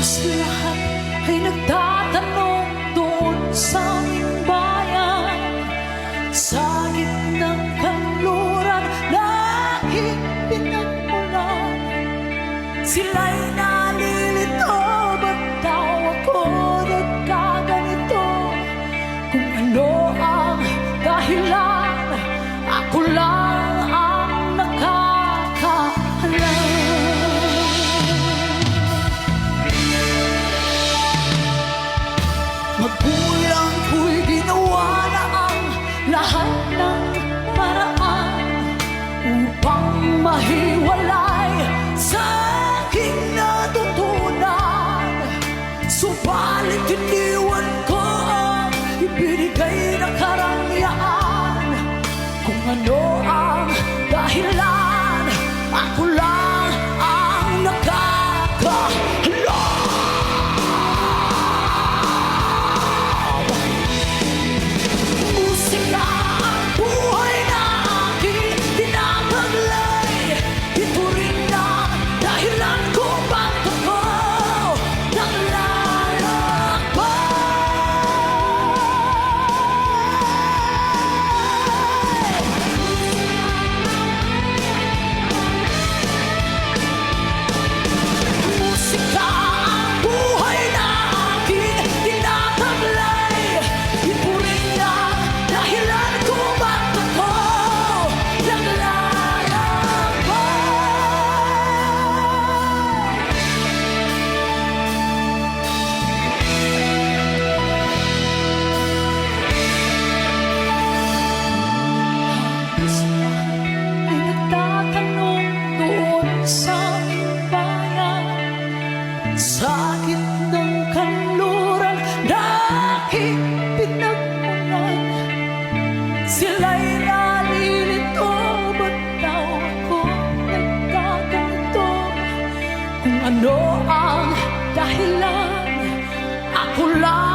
lahat ay nagtatanong doon sa aming bayan, sa gitnang kanluran na aking pinagmulan. Sila'y nalilito, ba't daw ako nagkaganito? Kung ano ang dahilan, ako lang ang nakakaalam. Magulang ko'y ginawa na ang lahat ng paraan upang mahiwalay sa aking natutunan. Subalit iniwan ko ang ibinigay na karangyaan. Kung ano ang dahilan, ako lang ang nakakaalam. Musika ang buhay na aking tinataglay. Ito rin ang dahilan kung bakit ako musika ang buhay na aking tinataglay. Ito rin ang dahilan kung bakit ako ay nagtatanong doon sa aming bayan, sa gitnang kanluran na aking pinagmulan. Sila'y nalilito, ba't daw ako nagkaganito? Kung ano ang dahilan, ako lang